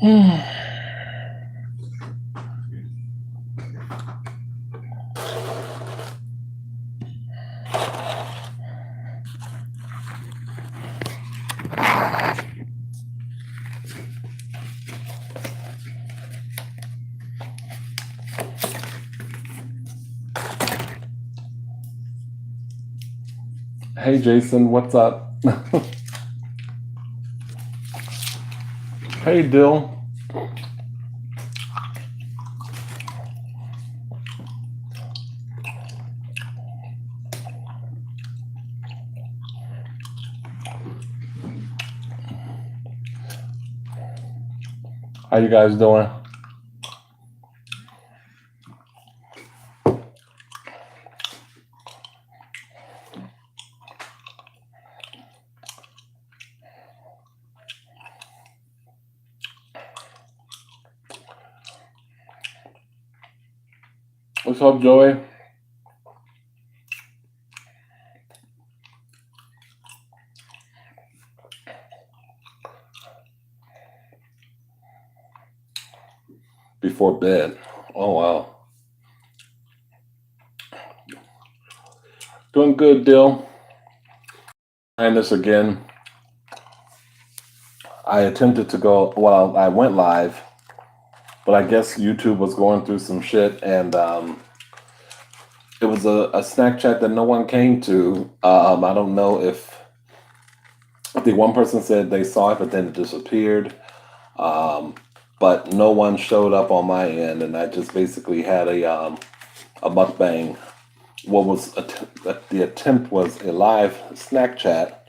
Hey Jason, what's up? Hey Dill. How you guys doing? What's up, Joey? Before bed. Oh wow. Doing good, Dill. And this again. I attempted to go, well, I went live, but I guess YouTube was going through some shit, and it was a snack chat that no one came to. I don't know if I think one person said they saw it, but then it disappeared. Um, but no one showed up on my end, and I just basically had a mukbang. What was the attempt was a live snack chat,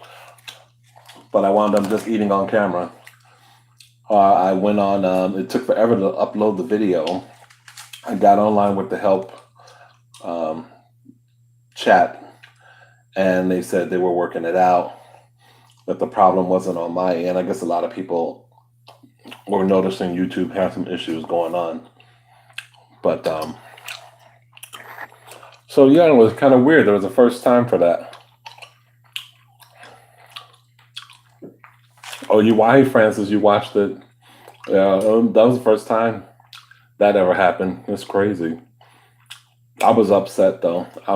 but I wound up just eating on camera. I went on. It took forever to upload the video. I got online with the help um, chat, and they said they were working it out. But the problem wasn't on my end. I guess a lot of people were noticing YouTube had some issues going on. But so yeah, it was kind of weird. There was a first time for that. Oh, hey Francis, you watched it? Yeah, that was the first time that ever happened. It's crazy. I was upset though. I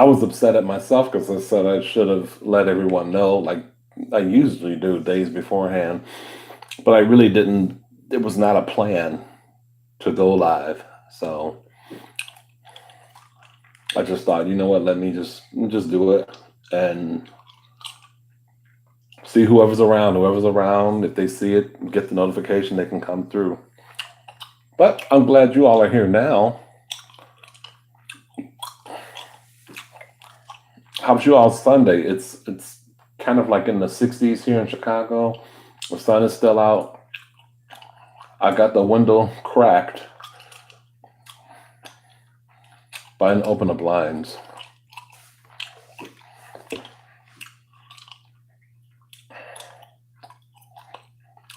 was upset at myself because I said I should have let everyone know, like I usually do days beforehand. But I really didn't. It was not a plan to go live, so I just thought, you know what? Let me just do it and see whoever's around. Whoever's around, if they see it, get the notification, they can come through. But I'm glad you all are here now. How's you all Sunday? It's kind of like in the 60s here in Chicago. The sun is still out. I got the window cracked, but I didn't open the blinds.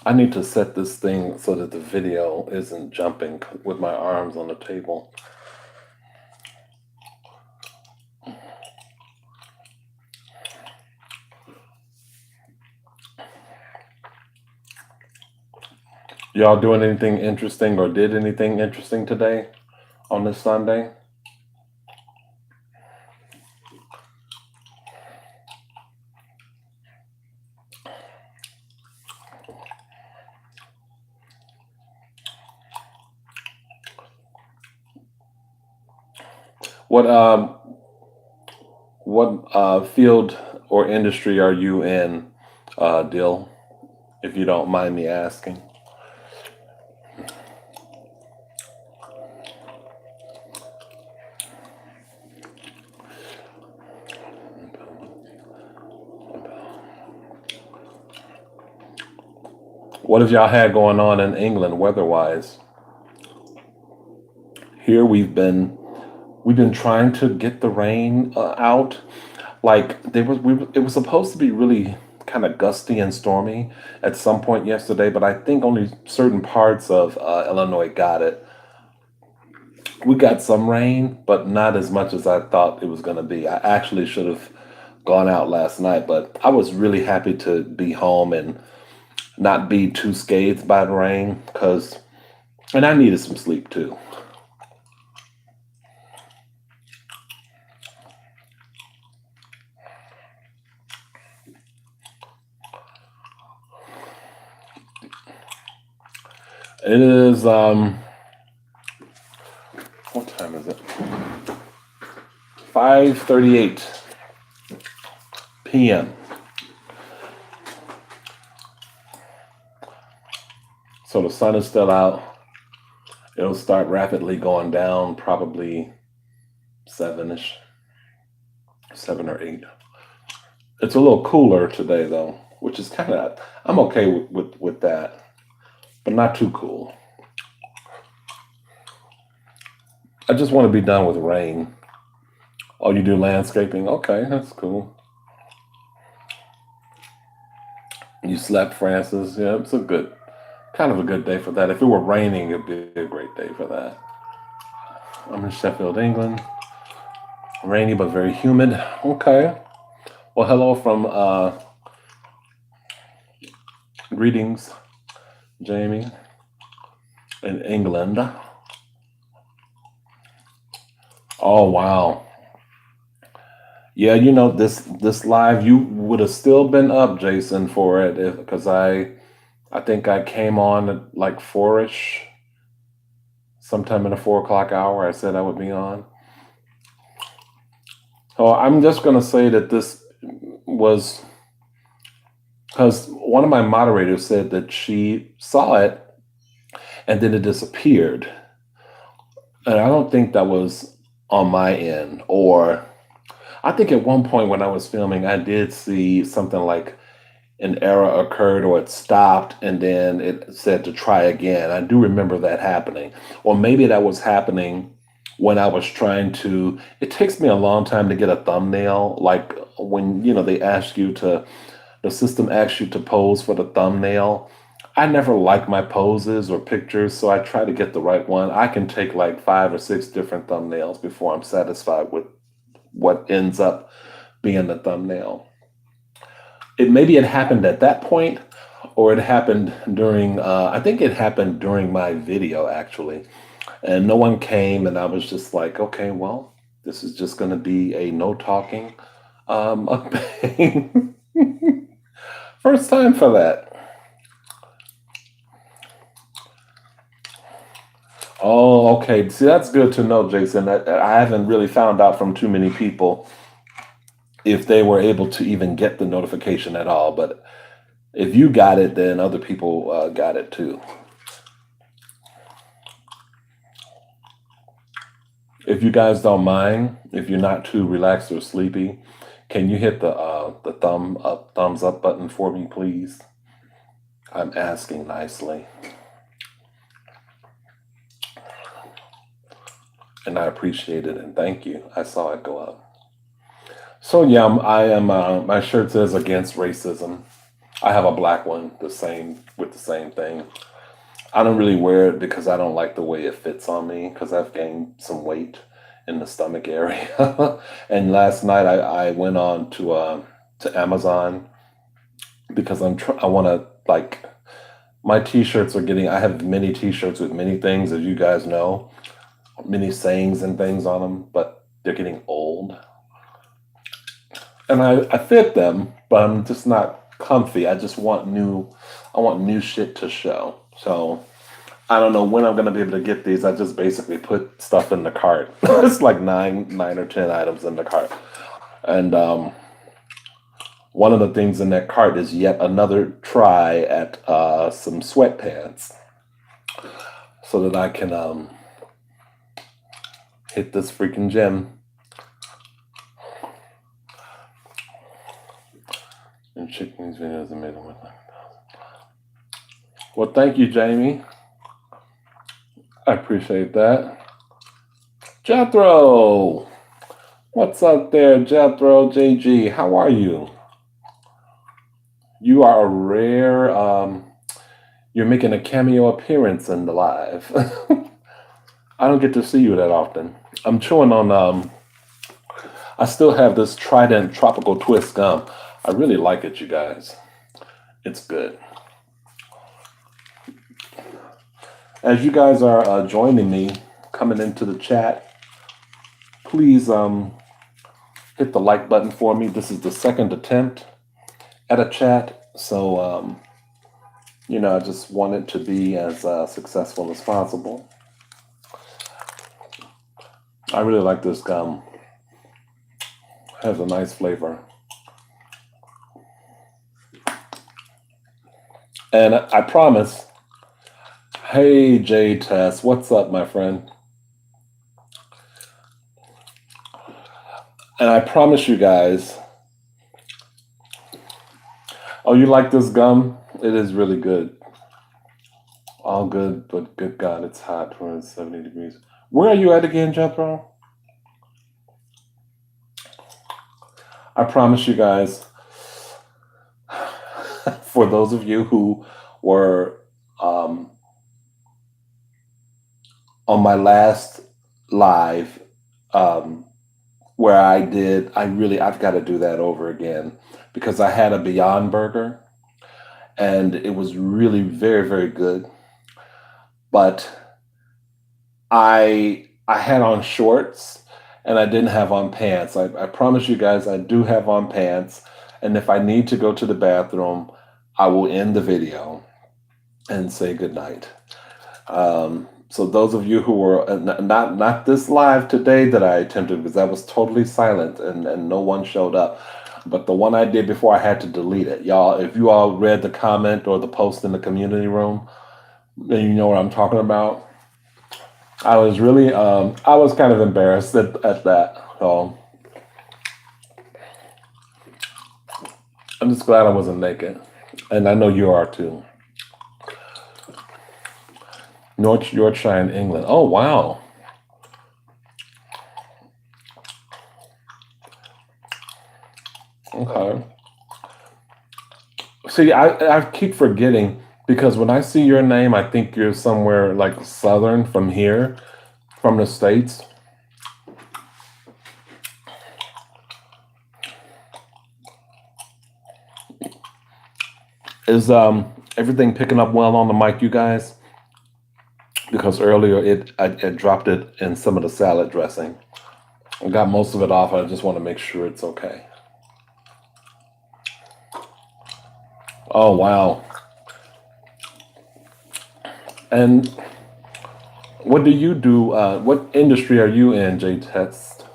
I need to set this thing so that the video isn't jumping with my arms on the table. Y'all doing anything interesting or did anything interesting today on this Sunday? What field or industry are you in, Dill? If you don't mind me asking. What have y'all had going on in England weather-wise? Here we've been trying to get the rain out. Like it was supposed to be really kind of gusty and stormy at some point yesterday, but I think only certain parts of Illinois got it. We got some rain, but not as much as I thought it was going to be. I actually should have gone out last night, but I was really happy to be home and not be too scathed by the rain, because and I needed some sleep too. It is what time is it? 5:38 p.m. So the sun is still out. It'll start rapidly going down, probably 7ish, 7 or 8. It's a little cooler today though, which is kind of I'm okay with that, but not too cool. I just want to be done with rain. Oh, you do landscaping? Okay, that's cool. You slept, Francis. Yeah, it's a good, kind of a good day for that. If it were raining, it'd be a great day for that. I'm in Sheffield, England. Rainy but very humid. Okay. Well, hello from greetings, Jamie, in England. Oh wow. Yeah, this live you would have still been up, Jason, for it because I think I came on at like 4ish, sometime in the 4 o'clock hour. I said I would be on. So I'm just gonna say that this was because one of my moderators said that she saw it and then it disappeared. And I don't think that was on my end. Or I think at one point when I was filming, I did see something like an error occurred or it stopped and then it said to try again. I do remember that happening. Or maybe that was happening when I was trying to. It takes me a long time to get a thumbnail. Like when, they ask you to, the system asks you to pose for the thumbnail. I never like my poses or pictures, so I try to get the right one. I can take like 5 or 6 different thumbnails before I'm satisfied with what ends up being the thumbnail. Maybe it happened at that point, or it happened during. I think it happened during my video actually, and no one came, and I was just like, okay, well, this is just going to be a no talking mukbang. First time for that. Oh, okay. See, that's good to know, Jason. I haven't really found out from too many people if they were able to even get the notification at all. But if you got it, then other people got it too. If you guys don't mind, if you're not too relaxed or sleepy, can you hit the thumbs up button for me, please? I'm asking nicely. And I appreciate it and thank you. I saw it go up. So yeah, I am. My shirt says against racism. I have a black one, the same with the same thing. I don't really wear it because I don't like the way it fits on me because I've gained some weight in the stomach area. And last night I went on to Amazon because I want to like my t-shirts are getting. I have many t-shirts with many things, as you guys know, many sayings and things on them, but they're getting old. And I fit them, but I'm just not comfy. I just want I want new shit to show. So I don't know when I'm gonna be able to get these. I just basically put stuff in the cart. It's like nine or 10 items in the cart. And one of the things in that cart is yet another try at some sweatpants so that I can hit this freaking gym. And checking these videos and made them with. Well, thank you, Jamie. I appreciate that. Jethro! What's up there, Jethro JG? How are you? You are a rare, you're making a cameo appearance in the live. I don't get to see you that often. I'm chewing on, I still have this Trident Tropical Twist gum. I really like it, you guys. It's good. As you guys are joining me, coming into the chat, please hit the like button for me. This is the second attempt at a chat, so I just want it to be as successful as possible. I really like this gum. It has a nice flavor. And I promise, hey Jay Tess, what's up, my friend? And I promise you guys, oh, you like this gum? It is really good. All good, but good God, it's hot when it's 70 degrees. Where are you at again, Jethro? I promise you guys, for those of you who were on my last live, where I've got to do that over again because I had a Beyond Burger and it was really very, very good. But I had on shorts and I didn't have on pants. I promise you guys I do have on pants. And if I need to go to the bathroom, I will end the video and say goodnight. So those of you who were not this live today that I attempted, because that was totally silent and no one showed up. But the one I did before, I had to delete it. Y'all, if you all read the comment or the post in the community room, then you know what I'm talking about. I was really, I was kind of embarrassed at that. So I'm just glad I wasn't naked. And I know you are too. North Yorkshire in England. Oh, wow. Okay. See, I keep forgetting because when I see your name, I think you're somewhere like southern from here, from the States. Is everything picking up well on the mic, you guys? Because earlier I dropped it in some of the salad dressing. I got most of it off. I just want to make sure it's okay. Oh, wow. And what do you do? What industry are you in, J Test?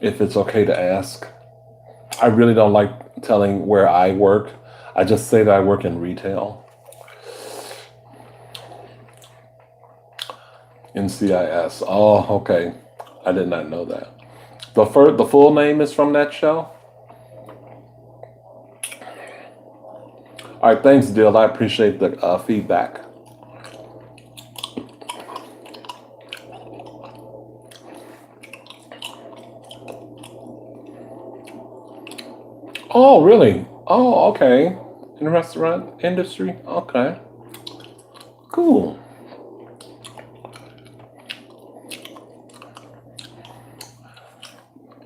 If it's okay to ask. I really don't like telling where I work. I just say that I work in retail. NCIS. Oh, okay. I did not know that. The full name is from that show? All right, thanks, Dill. I appreciate the feedback. Oh, really? Oh, okay. In the restaurant industry? Okay. Cool.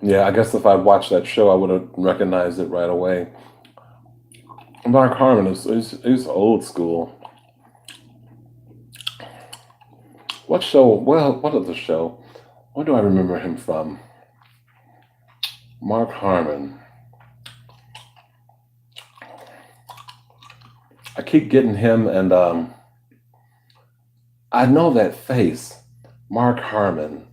Yeah, I guess if I'd watched that show, I would have recognized it right away. Mark Harmon is old school. What show? Well, what is the show? Where do I remember him from? Mark Harmon. I keep getting him and I know that face. Mark Harmon.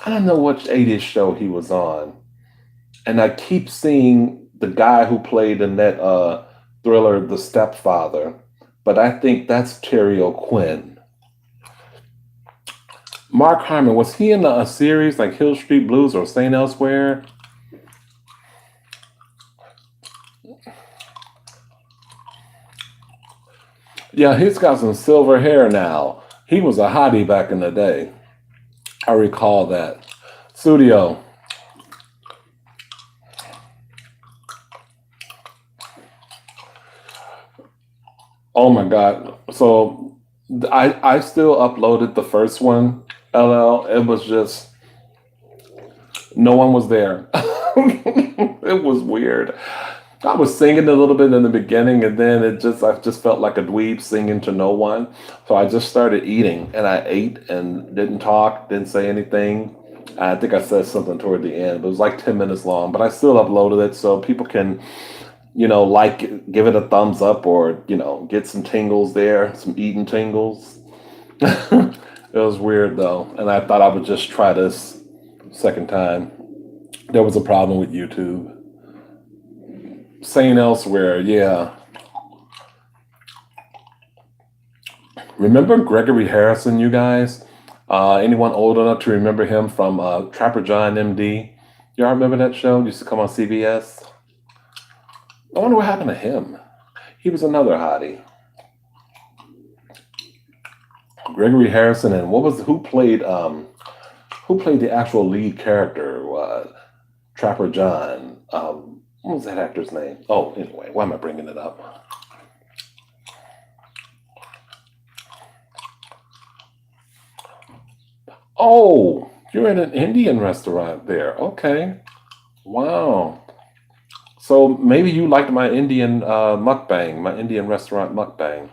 I don't know which 80s show he was on. And I keep seeing the guy who played in that thriller, The Stepfather. But I think that's Terry O'Quinn. Mark Harmon, was he in a series like Hill Street Blues or St. Elsewhere? Yeah, he's got some silver hair now. He was a hottie back in the day. I recall that. Studio. Oh my God. So I still uploaded the first one, LL. It was just, no one was there. It was weird. I was singing a little bit in the beginning, and then I just felt like a dweeb singing to no one. So I just started eating, and I ate and didn't talk, didn't say anything. I think I said something toward the end, but it was like 10 minutes long. But I still uploaded it so people can, like it, give it a thumbs up, or get some tingles there, some eating tingles. It was weird though, and I thought I would just try this second time. There was a problem with YouTube. Saying elsewhere, yeah. Remember Gregory Harrison, you guys? Anyone old enough to remember him from Trapper John MD? Y'all remember that show? Used to come on CBS. I wonder what happened to him. He was another hottie. Gregory Harrison, and who played the actual lead character? Trapper John. What was that actor's name? Oh, anyway, why am I bringing it up? Oh, you're in an Indian restaurant there. Okay. Wow. So maybe you liked my Indian mukbang, my Indian restaurant mukbang.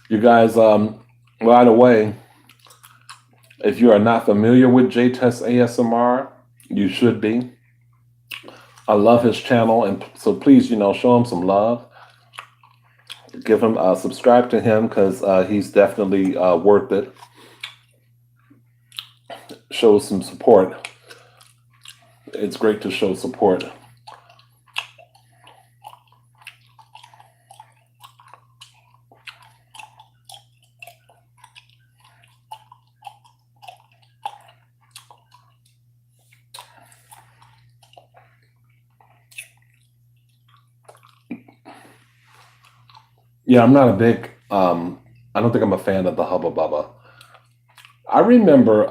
You guys, by the way, if you are not familiar with J-Test ASMR, you should be. I love his channel, and so please, show him some love. Give him subscribe to him because he's definitely worth it. Show some support. It's great to show support. Yeah, I'm not a big. I don't think I'm a fan of the Hubba Bubba. I remember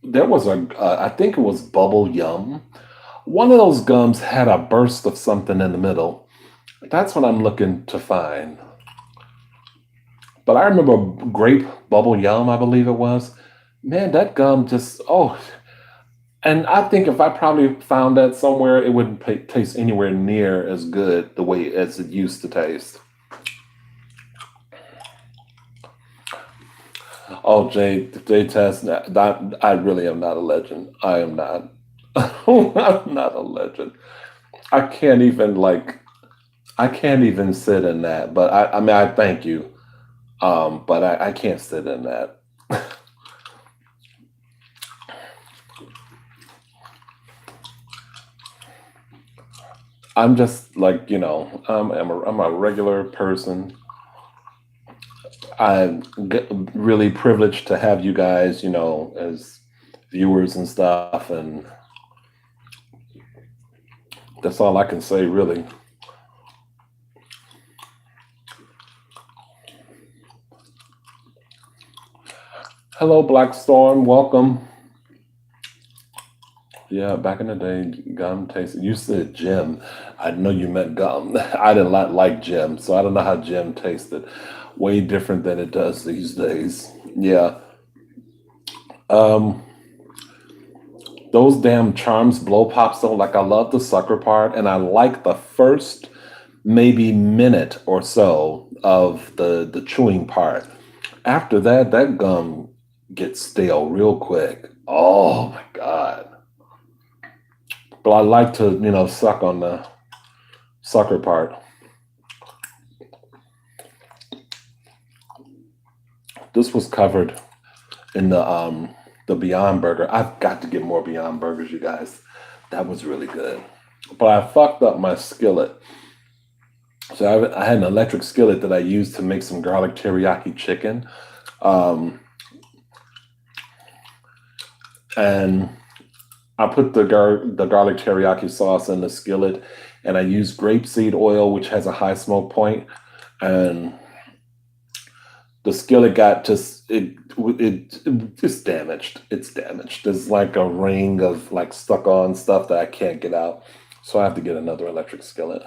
there was I think it was Bubble Yum. One of those gums had a burst of something in the middle. That's what I'm looking to find. But I remember grape bubble yum, I believe it was. Man, that gum just, oh. And I think if I probably found that somewhere, it wouldn't taste anywhere near as good the way as it used to taste. Oh, Jay Test, that I really am not a legend. I am not. I'm not a legend. I can't even I can't even sit in that. But I mean, I thank you. But I can't sit in that. I'm just like, I'm a regular person. I'm really privileged to have you guys, as viewers and stuff. And that's all I can say, really. Hello, Black Storm. Welcome. Yeah, back in the day, gum tasted. You said Jim. I know you meant gum. I did not like Jim, so I don't know how Jim tasted. Way different than it does these days. Yeah. Um, those damn charms blow pops though. Like I love the sucker part, and I like the first maybe minute or so of the chewing part. After that, that gum gets stale real quick. Oh my god. But I like to, suck on the sucker part. This was covered in the Beyond Burger. I've got to get more Beyond Burgers, you guys. That was really good. But I fucked up my skillet. So I had an electric skillet that I used to make some garlic teriyaki chicken. Um, and I put the garlic teriyaki sauce in the skillet, and I used grapeseed oil, which has a high smoke point, and the skillet got it just damaged. It's damaged. There's like a ring of like stuck on stuff that I can't get out, so I have to get another electric skillet.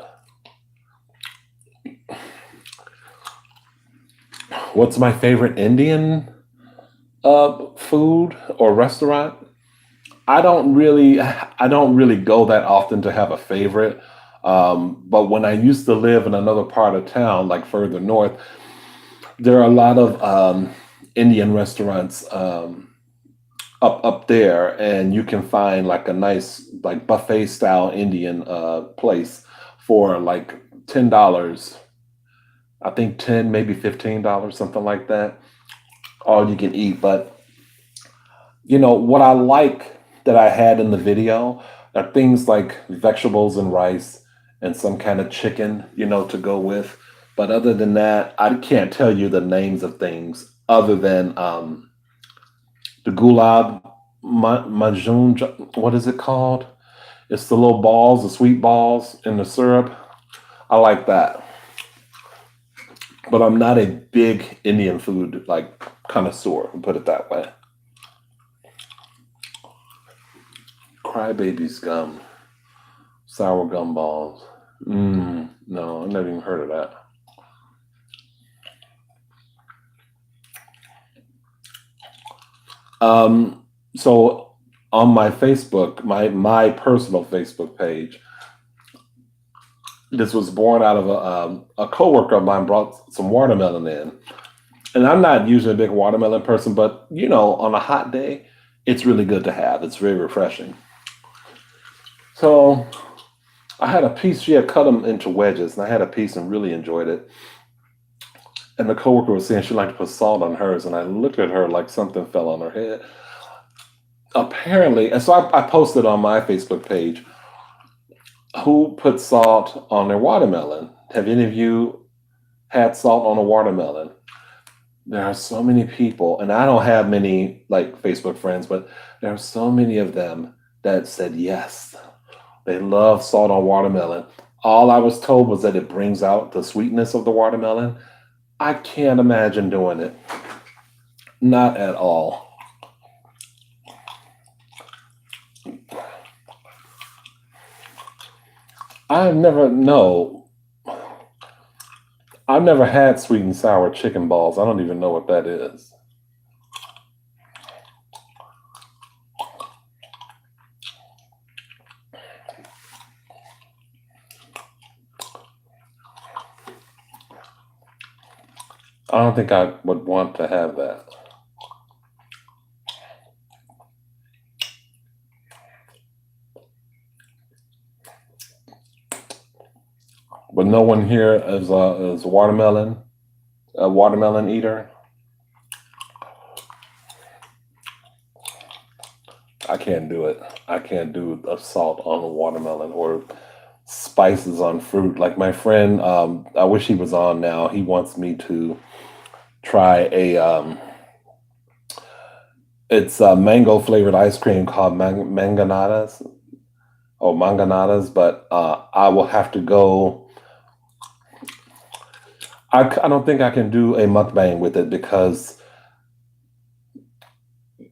What's my favorite Indian food or restaurant? I don't really go that often to have a favorite. But when I used to live in another part of town, like further north, there are a lot of Indian restaurants up there, and you can find like a nice like buffet style Indian place for like $10. I think 10, maybe $15, something like that. All you can eat. But what I like that I had in the video are things like vegetables and rice and some kind of chicken, to go with. But other than that, I can't tell you the names of things other than the gulab majun. What is it called? It's the little balls, the sweet balls in the syrup. I like that. But I'm not a big Indian food like connoisseur, put it that way. Crybabies gum, sour gum balls. No, I've never even heard of that. So on my Facebook, my personal Facebook page, this was born out of a coworker of mine brought some watermelon in, and I'm not usually a big watermelon person, but on a hot day, it's really good to have. It's very refreshing. So I had a piece. She had cut them into wedges, and I had a piece and really enjoyed it. And the coworker was saying she liked to put salt on hers, and I looked at her like something fell on her head. Apparently, and so I posted on my Facebook page, who put salt on their watermelon? Have any of you had salt on a watermelon? There are so many people, and I don't have many like Facebook friends, but there are so many of them that said yes. They love salt on watermelon. All I was told was that it brings out the sweetness of the watermelon. I can't imagine doing it. Not at all. I've never no. I've never had sweet and sour chicken balls. I don't even know what that is. I don't think I would want to have that. But no one here is a watermelon eater. I can't do it. I can't do a salt on a watermelon or spices on fruit. Like my friend, I wish he was on now. He wants me to try it's a mango flavored ice cream called manganadas or manganadas, but I will have to go. I don't think I can do a mukbang with it because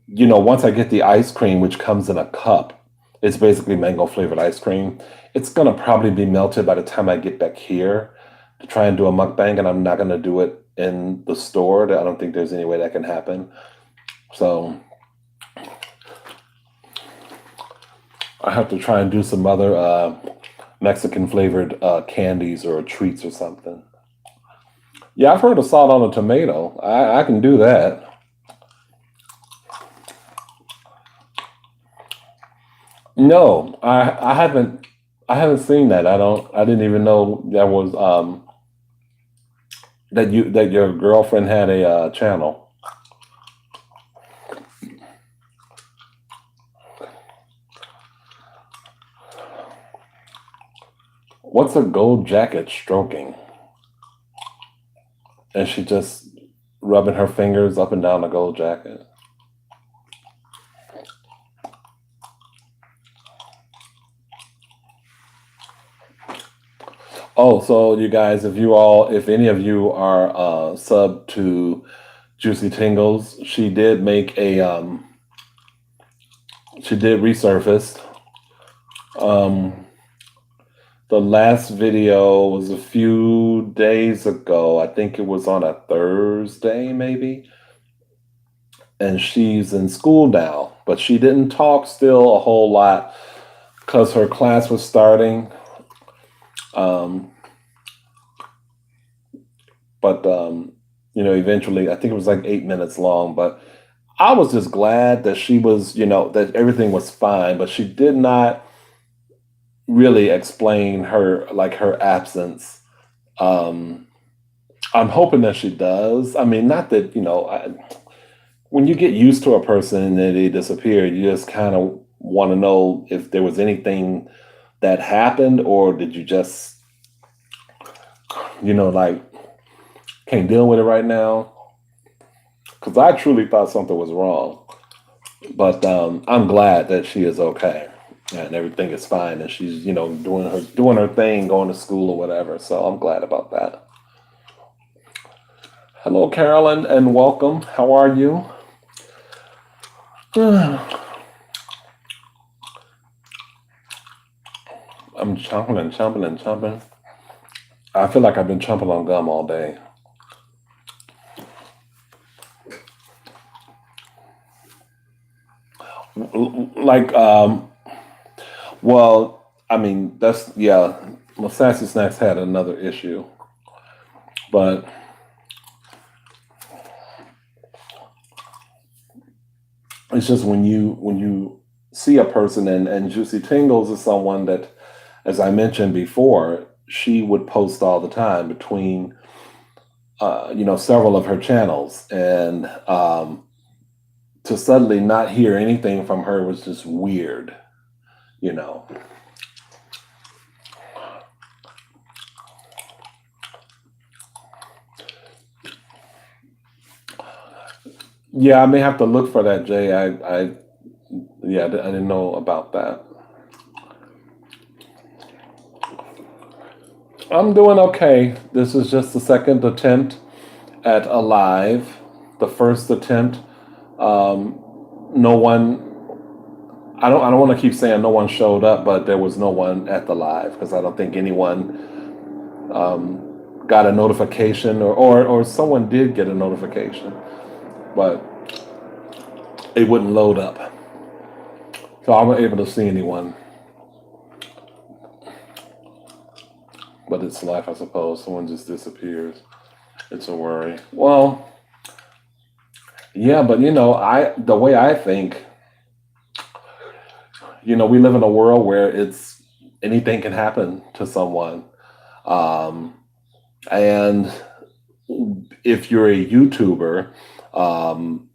once I get the ice cream, which comes in a cup, it's basically mango flavored ice cream. It's gonna probably be melted by the time I get back here to try and do a mukbang, and I'm not gonna do it in the store. I don't think there's any way that can happen. So I have to try and do some other Mexican flavored candies or treats or something. Yeah, I've heard of salt on a tomato. I can do that. No, I haven't seen that. I didn't even know that was that your girlfriend had a channel. What's a gold jacket stroking? And she just rubbing her fingers up and down the gold jacket. Oh, so you guys, if any of you are sub to Juicy Tingles, she did resurface. Um, the last video was a few days ago. I think it was on a Thursday, maybe. And she's in school now. but she didn't talk still a whole lot because her class was starting. Um, but eventually, I think it was like 8 minutes long. But I was just glad that she was, that everything was fine. But she did not really explain her absence. Um, I'm hoping that she does. I mean, not that when you get used to a person and then they disappear, you just kind of want to know if there was anything that happened, or did you just, like, can't deal with it right now? Because I truly thought something was wrong. But I'm glad that she is okay and everything is fine, and she's doing her thing, going to school or whatever. So I'm glad about that. Hello, Carolyn, and welcome. How are you? I'm chomping and chomping and chomping. I feel like I've been chomping on gum all day. Like, well, I mean, that's, yeah, well, Sassy Snacks had another issue, but it's just when you see a person, and Juicy Tingles is someone that, as I mentioned before, she would post all the time between several of her channels, and to suddenly not hear anything from her was just weird, you know. Yeah, I may have to look for that, Jay. Yeah, I didn't know about that. I'm doing okay. This is just the second attempt at a live. The first attempt, no one. I don't want to keep saying no one showed up, but there was no one at the live because I don't think anyone got a notification, or someone did get a notification, but it wouldn't load up. So I wasn't able to see anyone. But it's life, I suppose. Someone just disappears. It's a worry. Well, yeah, but the way I think, we live in a world where it's anything can happen to someone. Um, and if you're a YouTuber, um,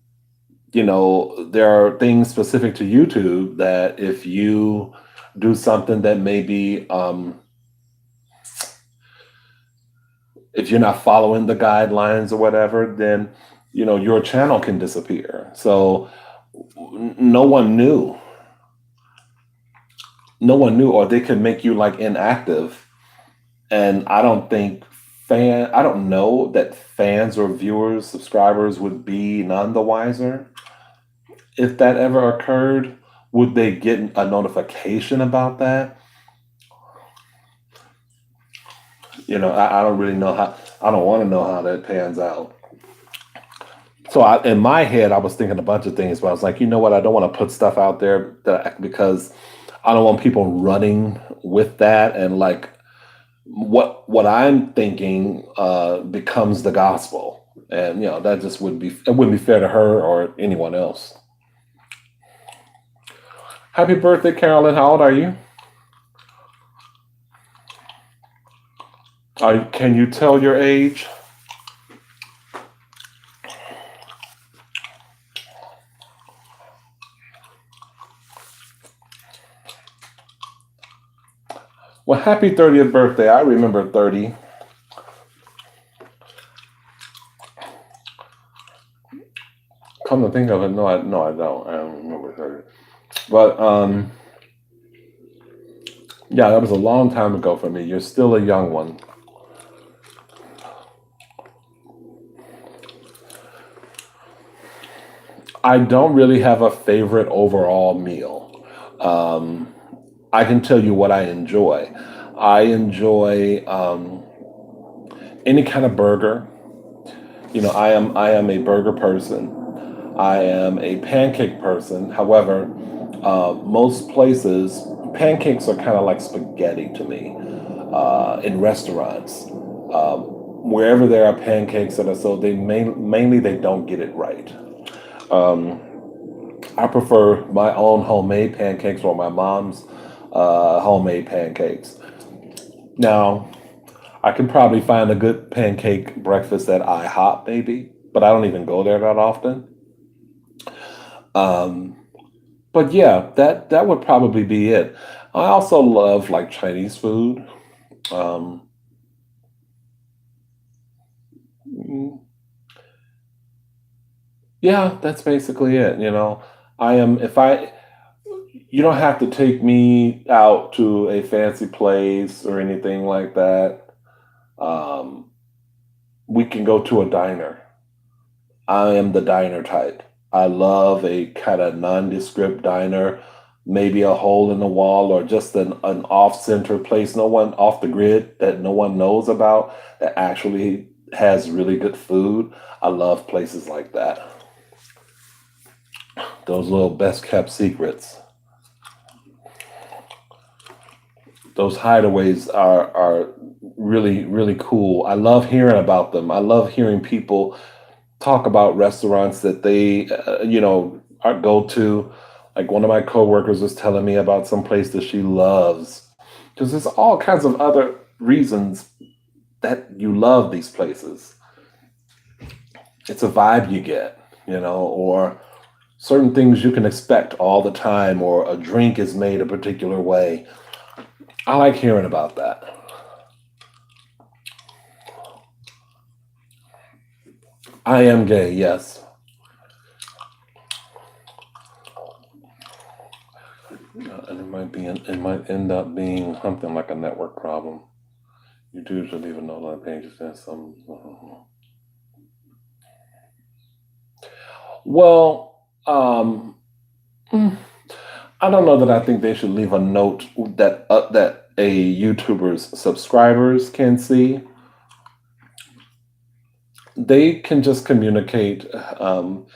there are things specific to YouTube that if you do something that maybe, if you're not following the guidelines or whatever, then your channel can disappear. So no one knew. No one knew, or they could make you like inactive. And I don't know that fans or viewers, subscribers would be none the wiser if that ever occurred. Would they get a notification about that? I don't really know how. I don't want to know how that pans out. So in my head, I was thinking a bunch of things, but I was like, you know what? I don't want to put stuff out there because I don't want people running with that, and like what I'm thinking becomes the gospel, and that just wouldn't be fair to her or anyone else. Happy birthday, Carolyn! How old are you? Can you tell your age? Well, happy 30th birthday. I remember 30. Come to think of it, no, I don't. I don't remember 30. But yeah, that was a long time ago for me. You're still a young one. I don't really have a favorite overall meal. Um, I can tell you what I enjoy. I enjoy any kind of burger. I am a burger person. I am a pancake person. However, most places, pancakes are kind of like spaghetti to me in restaurants. Wherever there are pancakes that are sold, mainly they don't get it right. Um, I prefer my own homemade pancakes or my mom's homemade pancakes. Now, I can probably find a good pancake breakfast at IHOP, maybe, but I don't even go there that often. Um, but yeah, that would probably be it. I also love like Chinese food. Um, mm, yeah, that's basically it. I am if I you don't have to take me out to a fancy place or anything like that. Um, we can go to a diner. I am the diner type. I love a kind of nondescript diner, maybe a hole in the wall or just an off center place, no one off the grid that no one knows about that actually has really good food. I love places like that. Those little best kept secrets. Those hideaways are really, really cool. I love hearing about them. I love hearing people talk about restaurants that they are go to. Like one of my coworkers was telling me about some place that she loves because there's all kinds of other reasons that you love these places. It's a vibe you get, or certain things you can expect all the time, or a drink is made a particular way. I like hearing about that. I am gay, yes. And it might end up being something like a network problem. You do should leave a note on the page that says some. Well, mm, I don't know that I think they should leave a note that a YouTuber's subscribers can see. They can just communicate. Um,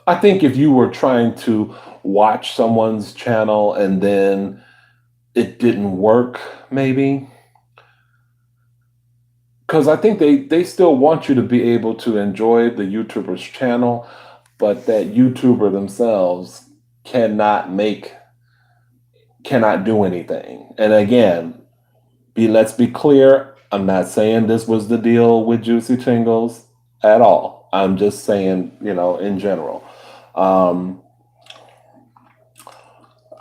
I think if you were trying to watch someone's channel and then it didn't work, maybe because I think they still want you to be able to enjoy the YouTuber's channel, but that YouTuber themselves cannot make cannot do anything. And again, let's be clear. I'm not saying this was the deal with Juicy Tingles at all. I'm just saying, in general. Um,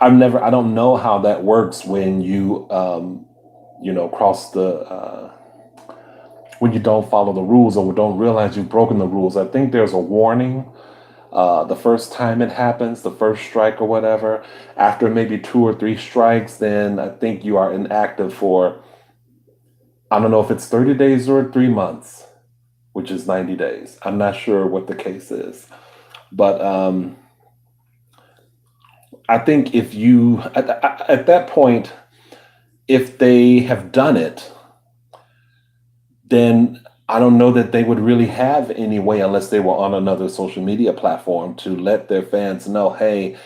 I don't know how that works when cross when you don't follow the rules or don't realize you've broken the rules. I think there's a warning the first time it happens, the first strike or whatever. After maybe two or three strikes, then I think you are inactive for, I don't know if it's 30 days or 3 months, which is 90 days. I'm not sure what the case is. But I think if you, at that point, if they have done it, then I don't know that they would really have any way unless they were on another social media platform to let their fans know, hey,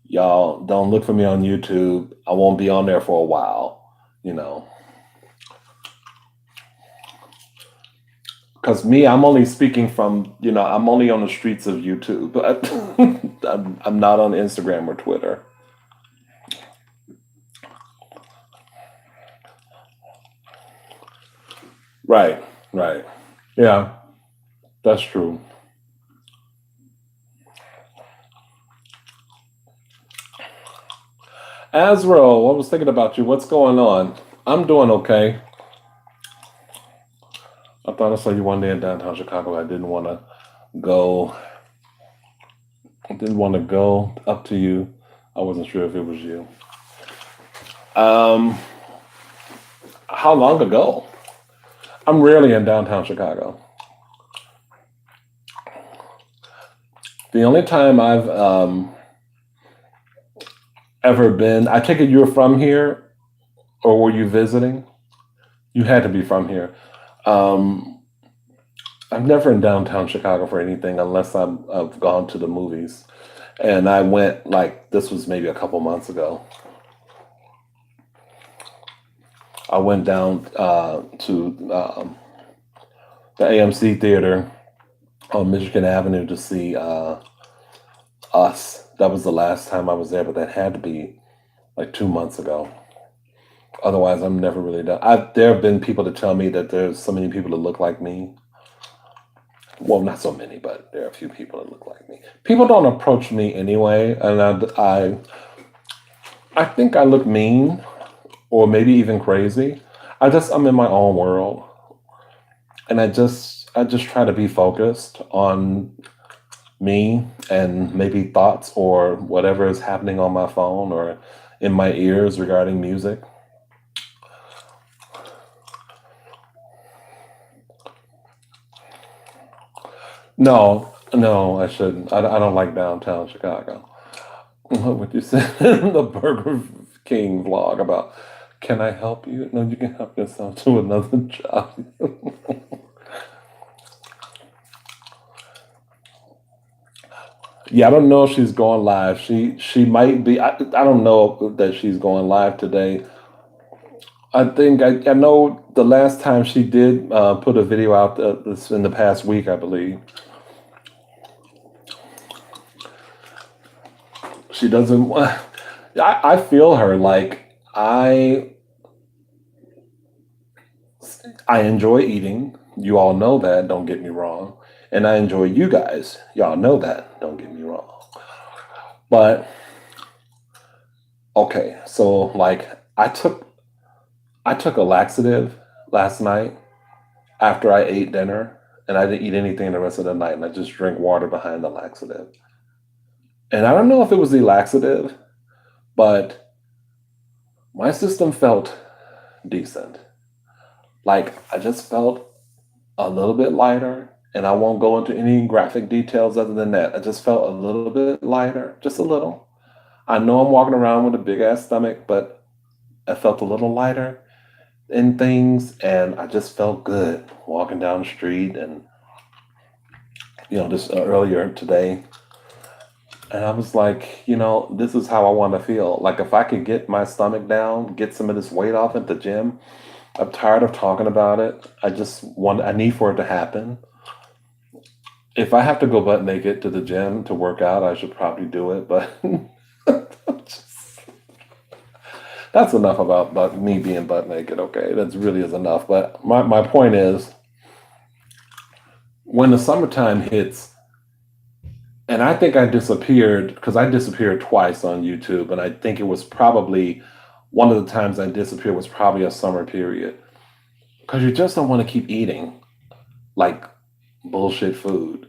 y'all don't look for me on YouTube. I won't be on there for a while, you know. Because me, I'm only speaking from, I'm only on the streets of YouTube. But I'm not on Instagram or Twitter. Right, right. Yeah, that's true. Azrael, I was thinking about you. What's going on? I'm doing okay. I thought I saw you one day in downtown Chicago. Go. I didn't want to go up to you. I wasn't sure if it was you. Um, how long ago? I'm rarely in downtown Chicago. The only time I've ever been, I take it you were from here, or were you visiting? You had to be from here. I'm never in downtown Chicago for anything unless I've gone to the movies. And I went like this was maybe a couple months ago. I went down to the AMC theater on Michigan Avenue to see Us. That was the last time I was there, but that had to be like 2 months ago. Otherwise, I'm never really done. There have been people to tell me that there's so many people that look like me. Well, not so many, but there are a few people that look like me. People don't approach me anyway, and I think I look mean or maybe even crazy. I'm in my own world, and I just try to be focused on me and maybe thoughts or whatever is happening on my phone or in my ears regarding music. No, no, I shouldn't. I don't like downtown Chicago. What you said in the Burger King vlog about, can I help you? No, you can help yourself to another job. Yeah, I don't know if she's going live. She might be. I don't know that she's going live today. I think I know the last time she did put a video out this in the past week, I believe. She doesn't. I feel her. Like I enjoy eating. You all know that. Don't get me wrong. And I enjoy you guys. Y'all know that. Don't get me wrong. But okay, so like I took a laxative last night after I ate dinner, and I didn't eat anything the rest of the night, and I just drank water behind the laxative. And I don't know if it was the laxative, but my system felt decent. Like I just felt a little bit lighter, and I won't go into any graphic details other than that. I just felt a little bit lighter, just a little. I know I'm walking around with a big ass stomach, but I felt a little lighter in things, and I just felt good walking down the street and just earlier today. And I was like, this is how I want to feel. Like if I could get my stomach down, get some of this weight off at the gym. I'm tired of talking about it. I need for it to happen. If I have to go butt naked to the gym to work out, I should probably do it. But that's enough about me being butt naked. Okay, that really is enough. But my point is, when the summertime hits, and I think I disappeared because I disappeared twice on YouTube, and I think it was probably one of the times I disappeared was probably a summer period because you just don't want to keep eating like bullshit food.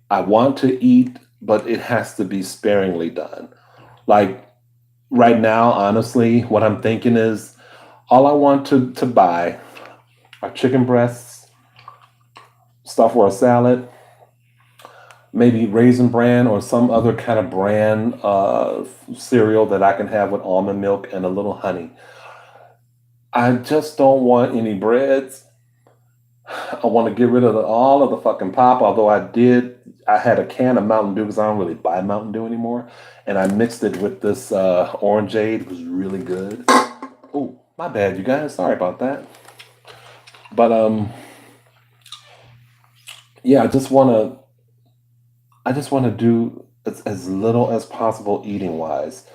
I want to eat, but it has to be sparingly done. Like right now, honestly, what I'm thinking is all I want to buy are chicken breasts, stuff for a salad, maybe Raisin Bran or some other kind of bran cereal that I can have with almond milk and a little honey. I just don't want any breads. I want to get rid of all of the fucking pop. Although I had a can of Mountain Dew because I don't really buy Mountain Dew anymore, and I mixed it with this orangeade. It was really good. Oh, my bad, you guys. Sorry about that. But yeah, I just want to do as little as possible eating wise.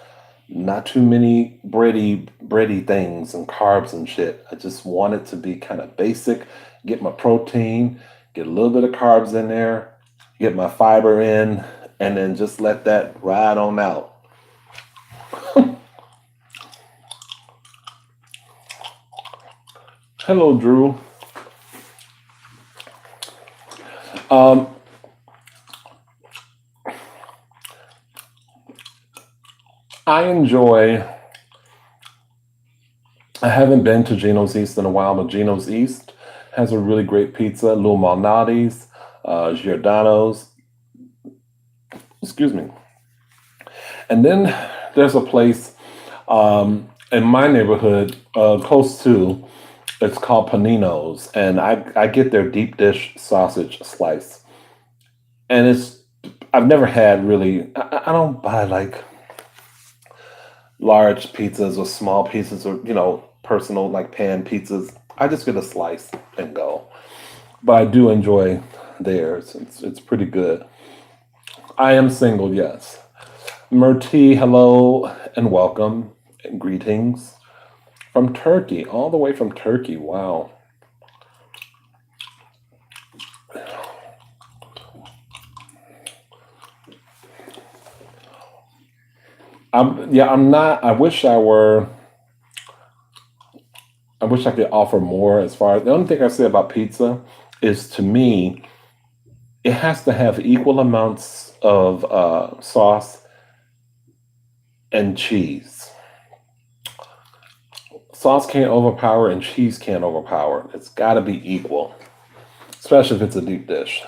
Not too many bready things and carbs and shit. I just want it to be kind of basic. Get my protein, get a little bit of carbs in there, get my fiber in, and then just let that ride on out. Hello, Drew. Um, I enjoy. I haven't been to Geno's East in a while, but Geno's East has a really great pizza. Lou Malnati's, Giordano's. Excuse me. And then there's a place in my neighborhood close to. It's called Panino's, and I get their deep dish sausage slice, and it's I've never had really. I don't buy like large pizzas or small pizzas or personal like pan pizzas. I just get a slice and go. But I do enjoy theirs. It's pretty good. I am single, yes. Murti, hello and welcome and greetings from Turkey, all the way from Turkey. Wow. I'm not. I wish I could offer more as far as the only thing I say about pizza is to me, it has to have equal amounts of sauce and cheese. Sauce can't overpower and cheese can't overpower. It's got to be equal, especially if it's a deep dish.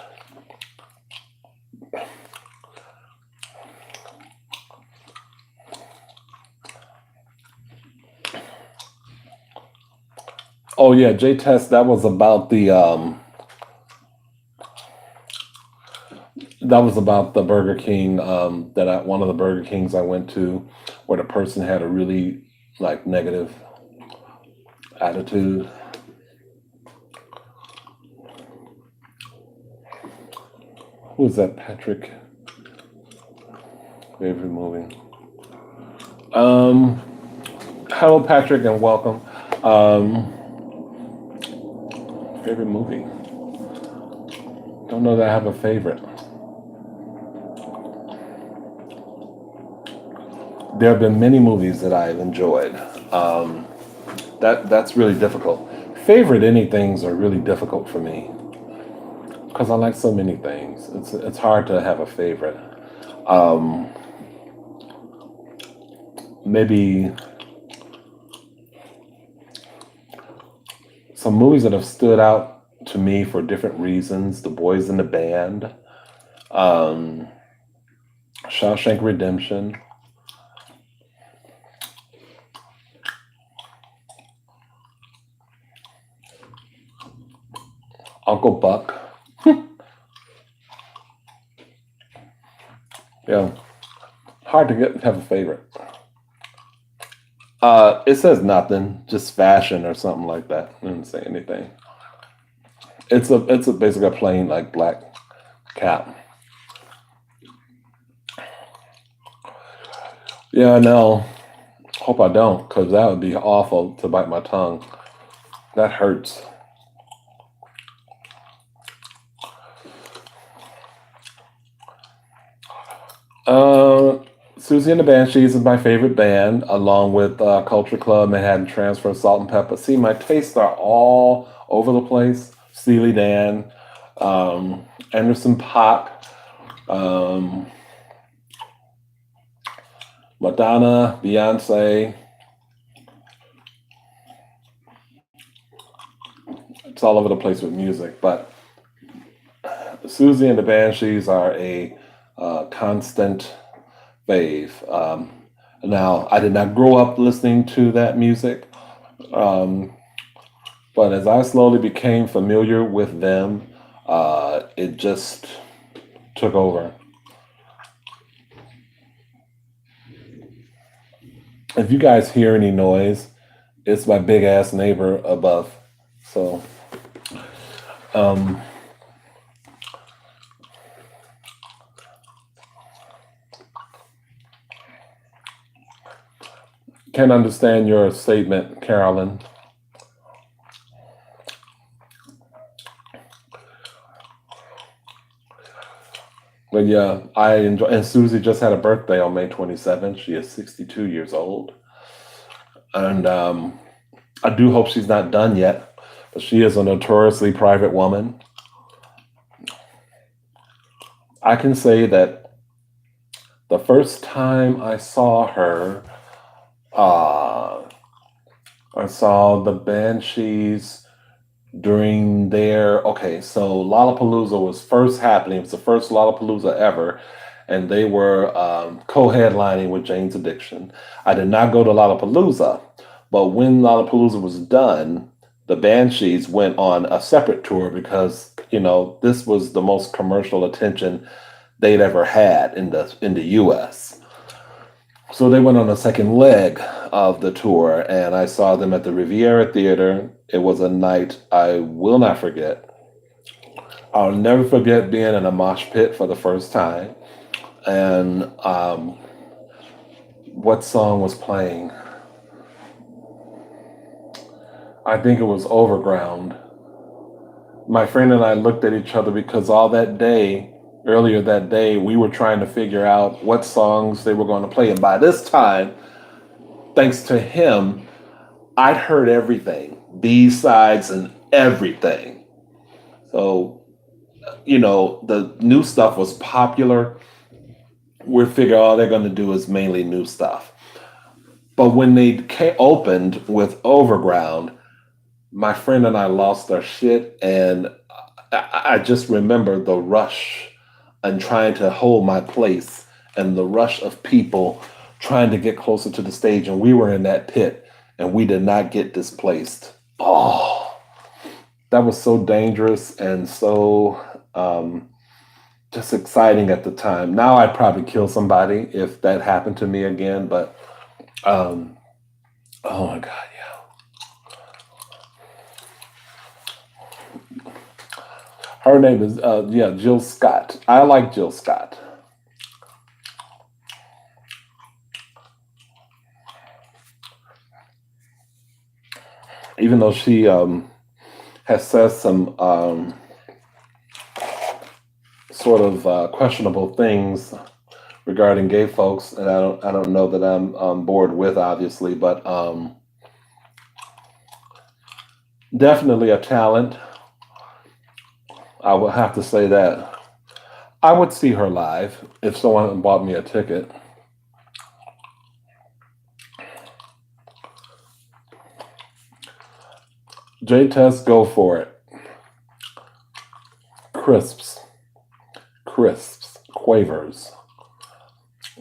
Oh yeah, J Test. That was about the Burger King one of the Burger Kings I went to, where the person had a really like negative attitude. Who is that, Patrick? Favorite movie. Um, Hello, Patrick, and welcome. Um, Favorite movie? Don't know that I have a favorite. There have been many movies that I've enjoyed. Um, that's really difficult. Favorite anythings are really difficult for me because I like so many things. It's hard to have a favorite. Um, Maybe some movies that have stood out to me for different reasons: The Boys in the Band, um, Shawshank Redemption, Uncle Buck. Yeah, hard to have a favorite. It says nothing, just fashion or something like that. It didn't say anything. It's a basically a plain like black cap. Yeah, I know. Hope I don't, because that would be awful to bite my tongue. That hurts. Uh, Susie and the Banshees is my favorite band, along with Culture Club, Manhattan Transfer, Salt and Pepper. See, my tastes are all over the place. Steely Dan, Anderson Paak, um, Madonna, Beyonce. It's all over the place with music, but Susie and the Banshees are a constant fave. Now, I did not grow up listening to that music, um, but as I slowly became familiar with them, it just took over. If you guys hear any noise, it's my big ass neighbor above. So, um, can't understand your statement, Carolyn. But yeah, I enjoy. And Susie just had a birthday on May 27th. She is 62 years old, and I do hope she's not done yet. But she is a notoriously private woman. I can say that the first time I saw her, uh, I saw the Banshees during their okay. So Lollapalooza was first happening. It was the first Lollapalooza ever, and they were co-headlining with Jane's Addiction. I did not go to Lollapalooza, but when Lollapalooza was done, the Banshees went on a separate tour because this was the most commercial attention they'd ever had in the U.S. So they went on a second leg of the tour, and I saw them at the Riviera Theater. It was a night I will not forget. I'll never forget being in a mosh pit for the first time. And what song was playing? I think it was Overground. My friend and I looked at each other because earlier that day, we were trying to figure out what songs they were going to play. And by this time, thanks to him, I'd heard everything, B-sides and everything. So, the new stuff was popular. We figure all they're going to do is mainly new stuff. But when they opened with Overground, my friend and I lost our shit, and I just remember the rush and trying to hold my place, and the rush of people trying to get closer to the stage, and we were in that pit, and we did not get displaced. Oh, that was so dangerous and so just exciting at the time. Now I'd probably kill somebody if that happened to me again, but oh my God, yeah. Her name is Jill Scott. I like Jill Scott. Even though she has said some sort of questionable things regarding gay folks, and I don't know that I'm on board with, obviously, but definitely a talent. I would have to say that. I would see her live if someone bought me a ticket. J-Test, go for it. Crisps, quavers.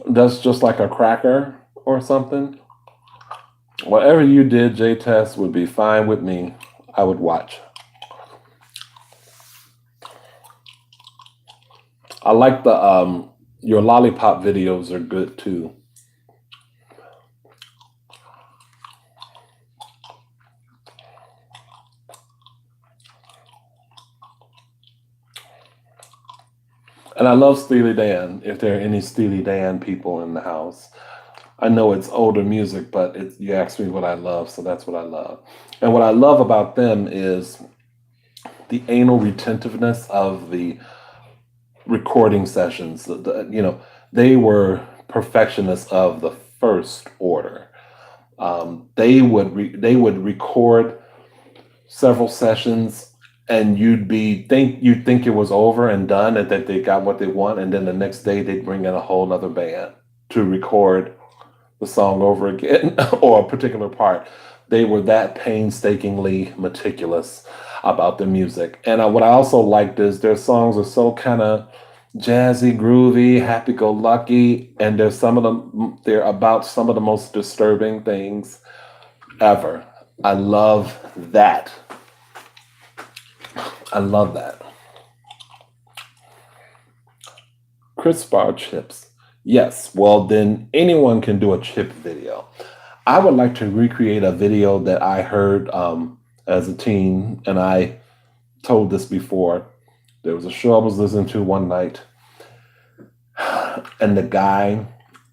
That's just like a cracker or something. Whatever you did, J-Test, would be fine with me. I would watch. I like your lollipop videos are good too. And I love Steely Dan, if there are any Steely Dan people in the house. I know it's older music, but you asked me what I love, so that's what I love. And what I love about them is the anal retentiveness of the recording sessions. They were perfectionists of the first order. They would record several sessions, and you'd think it was over and done, and that they got what they want, and then the next day they'd bring in a whole other band to record the song over again or a particular part. They were that painstakingly meticulous about the music. And what I also liked is their songs are so kind of jazzy, groovy, happy-go-lucky, and they're about some of the most disturbing things ever. I love that. I love that. Crisp bar chips. Yes, well, then anyone can do a chip video. I would like to recreate a video that I heard as a teen, and I told this before. There was a show I was listening to one night, and there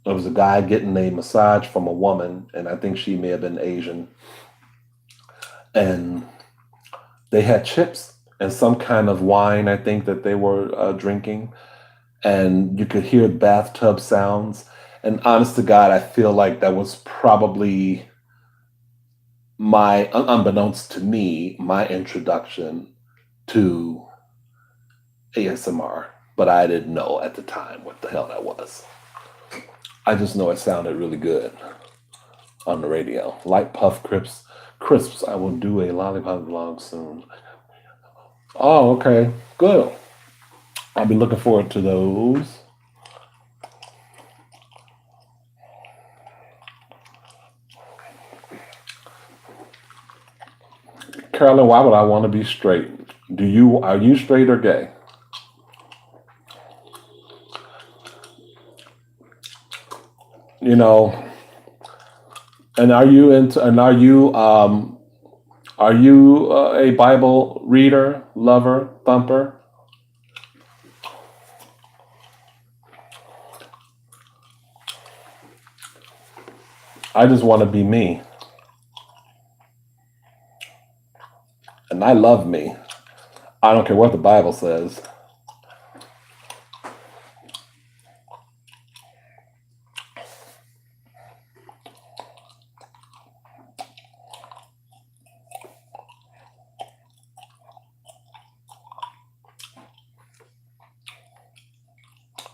was a guy getting a massage from a woman, and I think she may have been Asian. And they had chips and some kind of wine, I think, that they were drinking. And you could hear bathtub sounds. And honest to God, I feel like that was probably unbeknownst to me, my introduction to ASMR. But I didn't know at the time what the hell that was. I just know it sounded really good on the radio. Light puff crisps. I will do a lollipop vlog soon. Oh, okay. Good. I'll be looking forward to those. Carolyn, why would I want to be straight? Are you straight or gay? You know, and are you a Bible reader, lover, thumper? I just want to be me, and I love me. I don't care what the Bible says.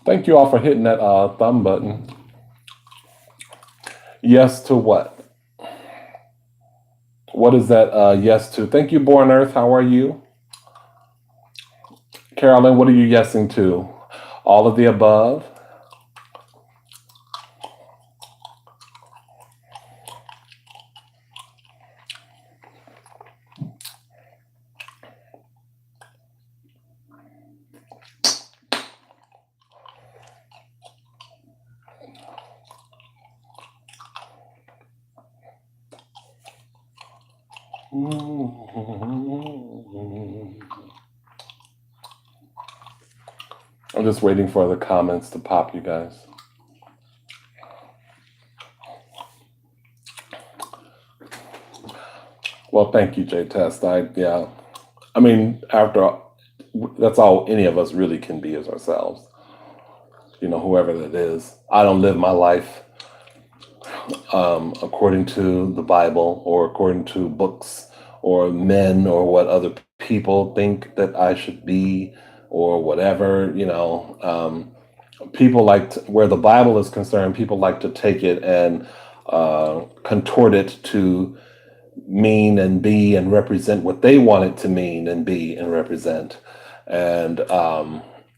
Thank you all for hitting that thumb button. Yes to what? What is that yes to? Thank you, Born Earth. How are you? Carolyn, what are you yesing to? All of the above? I'm just waiting for the comments to pop, you guys. Well, thank you, J Test. Yeah. I mean, after all, that's all any of us really can be is ourselves. Whoever that is. I don't live my life according to the Bible or according to books or men or what other people think that I should be or whatever. People where the Bible is concerned, people like to take it and contort it to mean and be and represent what they want it to mean and be and represent. And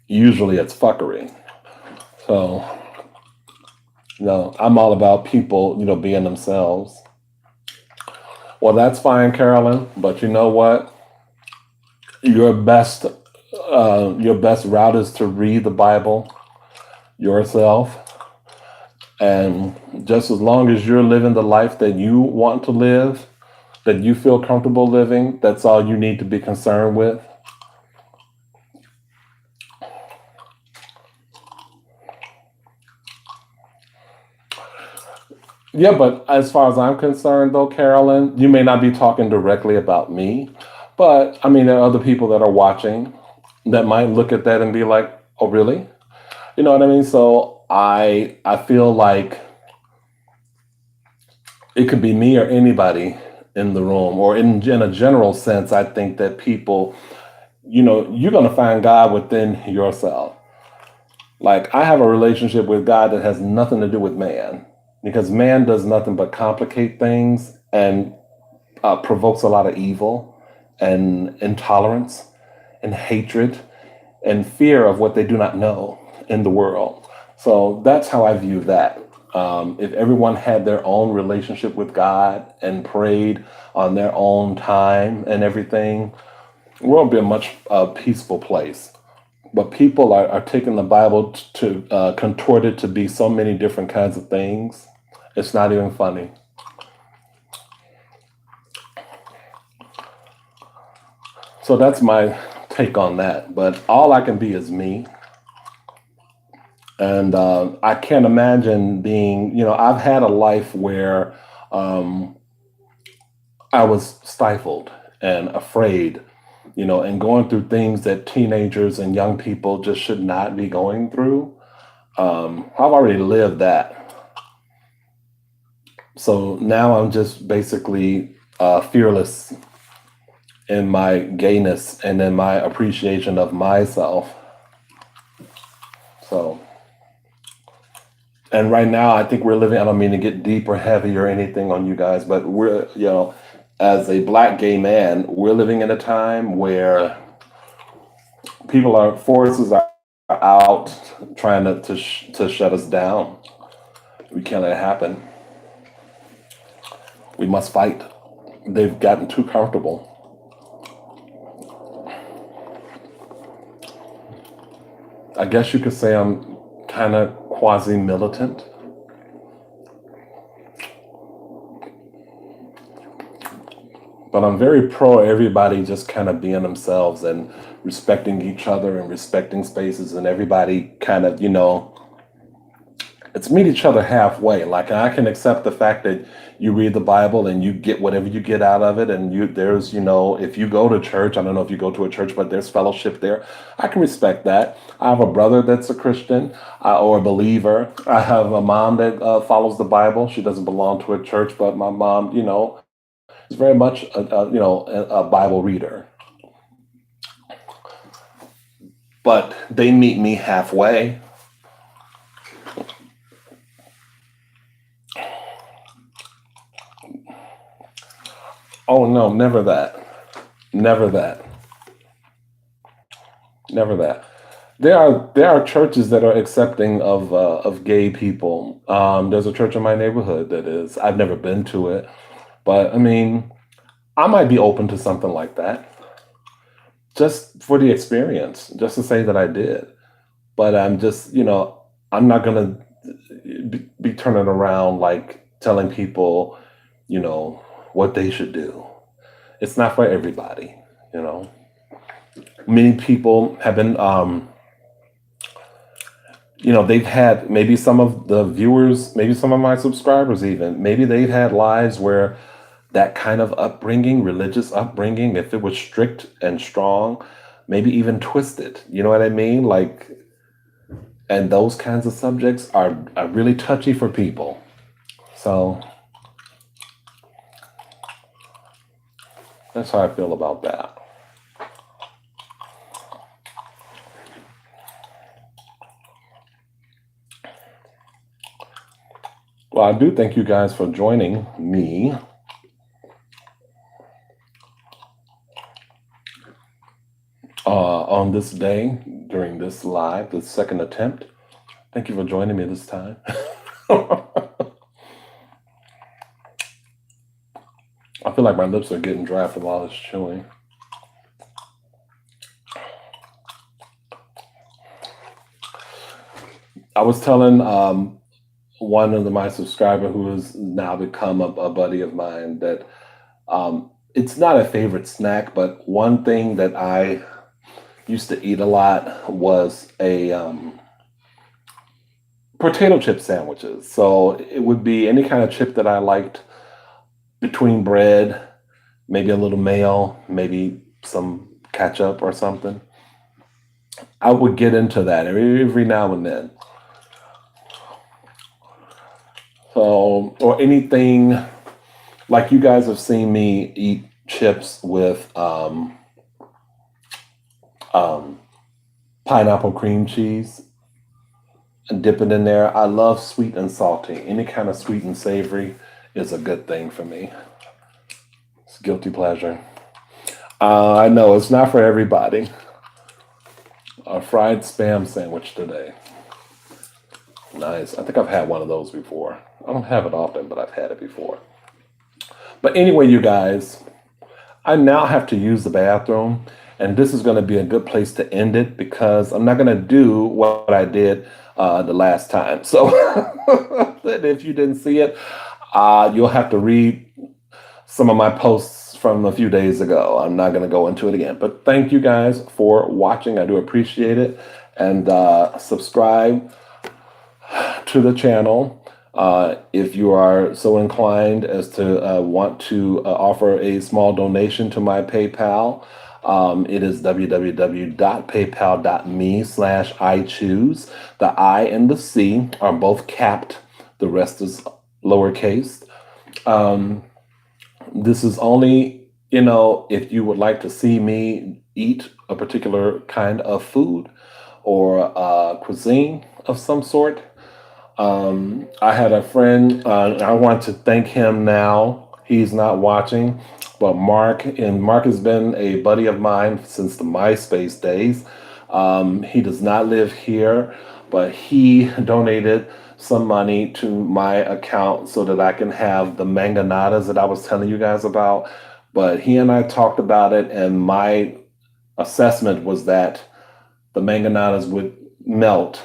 usually it's fuckery. So, I'm all about people, being themselves. Well, that's fine, Carolyn. But you know what? Your best route is to read the Bible yourself. And just as long as you're living the life that you want to live, that you feel comfortable living, that's all you need to be concerned with. Yeah, but as far as I'm concerned, though, Carolyn, you may not be talking directly about me, but I mean, there are other people that are watching that might look at that and be like, "Oh, really?" You know what I mean? So I feel like it could be me or anybody in the room, or in a general sense, I think that people, you're going to find God within yourself. Like, I have a relationship with God that has nothing to do with man, because man does nothing but complicate things and provokes a lot of evil and intolerance and hatred and fear of what they do not know in the world. So that's how I view that. If everyone had their own relationship with God and prayed on their own time and everything, the world would be a much peaceful place. But people are taking the Bible to contort it to be so many different kinds of things. It's not even funny. So that's my take on that. But all I can be is me. And I can't imagine being, I've had a life where I was stifled and afraid, and going through things that teenagers and young people just should not be going through. I've already lived that. So now I'm just basically fearless in my gayness and in my appreciation of myself. So, and right now, I think we're living, I don't mean to get deep or heavy or anything on you guys, but we're, as a Black gay man, we're living in a time where forces are out trying to shut us down. We can't let it happen. We must fight. They've gotten too comfortable. I guess you could say I'm kind of quasi militant, but I'm very pro everybody just kind of being themselves and respecting each other and respecting spaces and everybody kind of, it's meet each other halfway. Like I can accept the fact that you read the Bible and you get whatever you get out of it, and there's if you go to church, I don't know if you go to a church, but there's fellowship there. I can respect that. I have a brother that's a Christian or a believer. I have a mom that follows the Bible. She doesn't belong to a church, but my mom, is very much a Bible reader. But they meet me halfway. Oh no, never that. Never that. Never that. There are churches that are accepting of gay people. There's a church in my neighborhood that is. I've never been to it, but I mean, I might be open to something like that just for the experience, just to say that I did. But I'm just, I'm not gonna be turning around like telling people, what they should do. It's not for everybody, you know. Many people have been, they've had maybe some of the viewers, maybe some of my subscribers, even maybe they've had lives where that kind of upbringing, religious upbringing, if it was strict and strong, maybe even twisted. You know what I mean? Like, and those kinds of subjects are really touchy for people. So that's how I feel about that. Well, I do thank you guys for joining me. On this day during this live, the second attempt. Thank you for joining me this time. I feel like my lips are getting dry from all this chewing. I was telling one of my subscriber who has now become a buddy of mine that it's not a favorite snack, but one thing that I used to eat a lot was a potato chip sandwiches. So it would be any kind of chip that I liked between bread, maybe a little mayo, maybe some ketchup or something. I would get into that every now and then. So, or anything like you guys have seen me eat chips with pineapple cream cheese and dip it in there. I love sweet and salty. Any kind of sweet and savory is a good thing for me. It's a guilty pleasure. I know it's not for everybody. A fried spam sandwich today. Nice. I think I've had one of those before. I don't have it often, but I've had it before. But anyway, you guys, I now have to use the bathroom, and this is going to be a good place to end it because I'm not going to do what I did the last time. So if you didn't see it, you'll have to read some of my posts from a few days ago. I'm not going to go into it again. But thank you guys for watching. I do appreciate it. And subscribe to the channel. If you are so inclined as to want to offer a small donation to my PayPal, it is www.paypal.me/iChoose. The I and the C are both capped. The rest is lowercase. This is only, if you would like to see me eat a particular kind of food or cuisine of some sort. I had a friend, I want to thank him now. He's not watching, but Mark has been a buddy of mine since the MySpace days. He does not live here, but he donated some money to my account so that I can have the manganadas that I was telling you guys about. But he and I talked about it, and my assessment was that the manganadas would melt.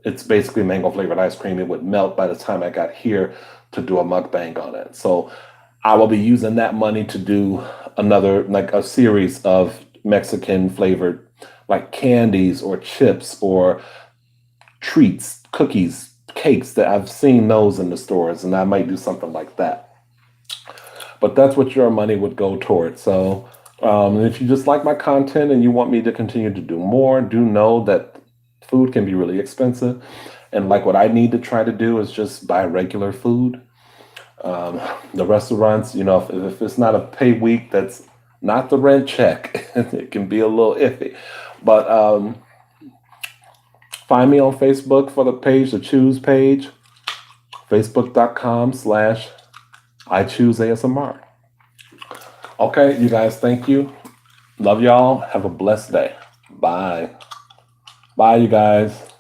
It's basically mango flavored ice cream. It would melt by the time I got here to do a mukbang on it. So I will be using that money to do another, like a series of Mexican flavored, like candies or chips or treats, cookies, cakes that I've seen those in the stores, and I might do something like that. But that's what your money would go towards. So if you just like my content and you want me to continue to do more, do know that food can be really expensive. And like what I need to try to do is just buy regular food. The restaurants, if it's not a pay week, that's not the rent check. It can be a little iffy. But find me on Facebook for the page, the Choose page, facebook.com/I choose ASMR. Okay, you guys, thank you. Love y'all. Have a blessed day. Bye. Bye, you guys.